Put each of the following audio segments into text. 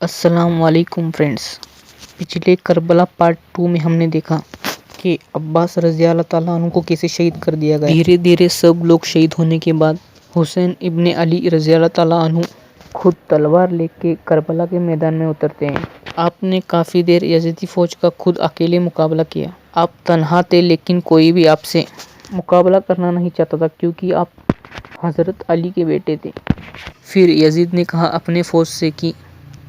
السلام علیکم فرینڈز، پچھلے کربلا پارٹ 2 میں ہم نے دیکھا کہ عباس رضی اللہ تعالیٰ عنہ کو کیسے شہید کر دیا گیا۔ دھیرے دھیرے سب لوگ شہید ہونے کے بعد حسین ابن علی رضی اللہ تعالیٰ عنہ خود تلوار لے کے کربلا کے میدان میں اترتے ہیں۔ آپ نے کافی دیر یزیدی فوج کا خود اکیلے مقابلہ کیا۔ آپ تنہا تھے، لیکن کوئی بھی آپ سے مقابلہ کرنا نہیں چاہتا تھا کیونکہ آپ حضرت علی کے بیٹے تھے۔ پھر یزید نے کہا اپنے فوج سے کہ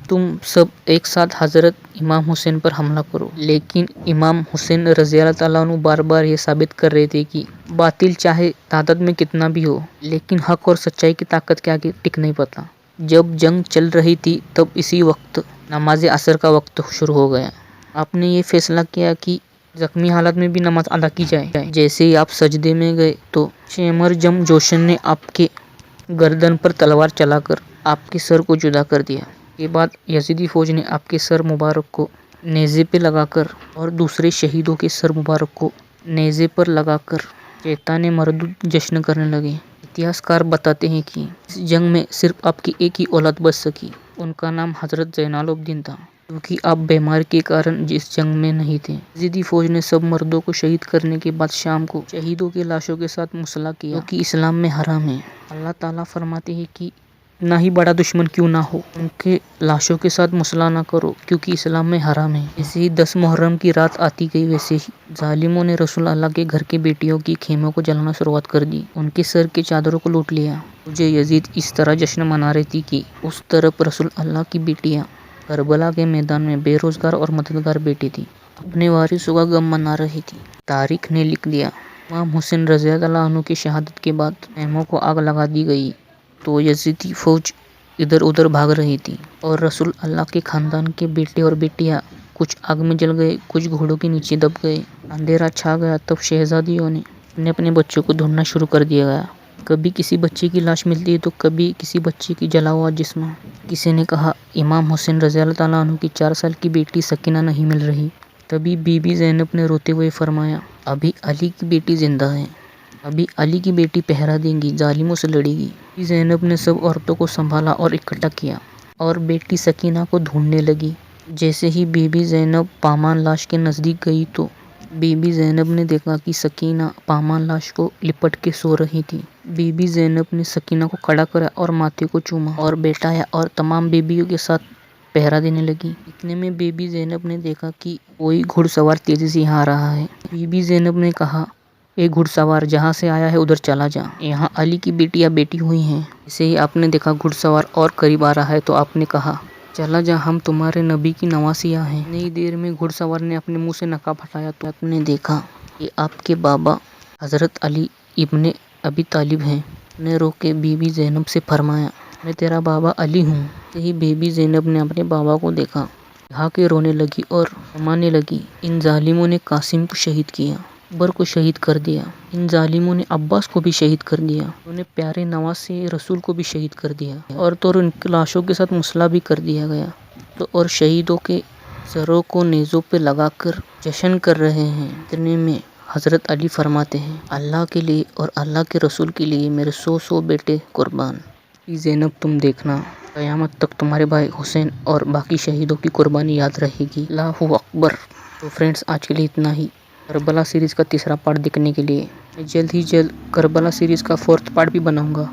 تم سب ایک ساتھ حضرت امام حسین پر حملہ کرو، لیکن امام حسین رضی اللہ تعالیٰ عنہ بار بار یہ ثابت کر رہے تھے کہ باطل چاہے تعداد میں کتنا بھی ہو، لیکن حق اور سچائی کی طاقت کے آگے ٹک نہیں پاتا۔ جب جنگ چل رہی تھی تب اسی وقت نماز عصر کا وقت شروع ہو گیا۔ آپ نے یہ فیصلہ کیا کہ زخمی حالت میں بھی نماز ادا کی جائے۔ جیسے ہی آپ سجدے میں گئے تو شیمر جم جوشن نے آپ کے گردن پر تلوار چلا کر آپ کے سر کو جدا کر دیا۔ کے بعد یزیدی فوج نے آپ کے سر مبارک کو نیزے پہ لگا کر اور دوسرے شہیدوں کے سر مبارک کو نیزے پر لگا کر شیطان مردود جشن کرنے لگے۔ اتہاس کار بتاتے ہیں کہ اس جنگ میں صرف آپ کی ایک ہی اولاد بچ سکی، ان کا نام حضرت زین العابدین تھا، کیونکہ آپ بیماری کے کارن اس جنگ میں نہیں تھے۔ یزیدی فوج نے سب مردوں کو شہید کرنے کے بعد شام کو شہیدوں کی لاشوں کے ساتھ مسلح کیا، جو کہ اسلام میں حرام ہے۔ اللہ تعالیٰ فرماتے ہیں کہ نہ ہی بڑا دشمن کیوں نہ ہو، ان کے لاشوں کے ساتھ مسلح نہ کرو کیونکہ اسلام میں حرام ہے۔ جیسے ہی 10 محرم کی رات آتی گئی، ویسے ہی ظالموں نے رسول اللہ کے گھر کے بیٹیوں کی خیموں کو جلانا شروعات کر دی، ان کے سر کے چادروں کو لوٹ لیا۔ مجھے یزید اس طرح جشن منا رہی تھی کہ اس طرف رسول اللہ کی بیٹیاں کربلا کے میدان میں بے روزگار اور مددگار بیٹھی تھی، اپنے وارثوں کا غم منا رہی تھی۔ تاریخ نے لکھ دیا، امام حسین رضی اللہ عنہ کی شہادت کے بعد خیموں کو آگ لگا دی گئی تو یزیدی فوج ادھر ادھر بھاگ رہی تھی، اور رسول اللہ کے خاندان کے بیٹے اور بیٹیاں کچھ آگ میں جل گئے، کچھ گھوڑوں کے نیچے دب گئے۔ اندھیرا چھا گیا تب شہزادیوں نے اپنے بچوں کو ڈھونڈنا شروع کر دیا گیا۔ کبھی کسی بچے کی لاش ملتی ہے تو کبھی کسی بچے کی جلا ہوا جسم۔ کسی نے کہا امام حسین رضی اللہ تعالیٰ عنہ کی 4 سال کی بیٹی سکینہ نہیں مل رہی۔ تبھی بی بی زینب نے روتے ہوئے فرمایا، ابھی علی کی بیٹی زندہ ہے، ابھی علی کی بیٹی پہرا دیں گی، ظالموں سے لڑے گی۔ بی بی زینب نے سب عورتوں کو سنبھالا اور اکٹھا کیا اور بیٹی سکینہ کو ڈھونڈنے لگی۔ جیسے ہی بی بی زینب پامان لاش کے نزدیک گئی تو بی بی زینب نے دیکھا کہ سکینہ پامان لاش کو لپٹ کے سو رہی تھی۔ بی بی زینب نے سکینہ کو کھڑا کرا اور ماتھے کو چوما اور بیٹھایا اور تمام بیبیوں کے ساتھ پہرا دینے لگی۔ اتنے میں بی بی زینب نے دیکھا کہ کوئی گھڑ سوار تیزی سے یہاں آ رہا ہے۔ بی بی زینب نے کہا، اے گھڑ سوار، جہاں سے آیا ہے ادھر چلا جا، یہاں علی کی بیٹیاں بیٹھی ہوئی ہیں۔ جیسے ہی آپ نے دیکھا گھڑ سوار اور قریب آ رہا ہے تو آپ نے کہا، چلا جا، ہم تمہارے نبی کی نواسیاں ہیں۔ اتنی دیر میں گھڑ سوار نے اپنے منہ سے نقاب ہٹایا تو آپ نے دیکھا کہ آپ کے بابا حضرت علی ابن ابی طالب ہیں۔ آپ نے رو کے بی بی زینب سے فرمایا، میں تیرا بابا علی ہوں۔ جیسے ہی بی بی زینب نے اپنے بابا کو دیکھا، یہاں کے رونے لگی اور فرمانے لگی، ان ظالموں نے قاسم کو شہید کیا، اکبر کو شہید کر دیا، ان ظالموں نے عباس کو بھی شہید کر دیا، انہوں نے پیارے نواسے رسول کو بھی شہید کر دیا، اور تو ان کی لاشوں کے ساتھ مسلح بھی کر دیا گیا، تو اور شہیدوں کے سروں کو نیزوں پہ لگا کر جشن کر رہے ہیں۔ اتنے میں حضرت علی فرماتے ہیں، اللہ کے لیے اور اللہ کے رسول کے لیے میرے 100 بیٹے قربان۔ زینب تم دیکھنا، قیامت تک تمہارے بھائی حسین اور باقی شہیدوں کی قربانی یاد رہے گی، اللہ اکبر۔ تو فرینڈز، آج کے لیے اتنا ہی۔ کربلا سیریز کا تیسرا پارٹ دیکھنے کے لیے میں جلد ہی جلد کربلا سیریز کا 4تھ پارٹ بھی بناؤں گا۔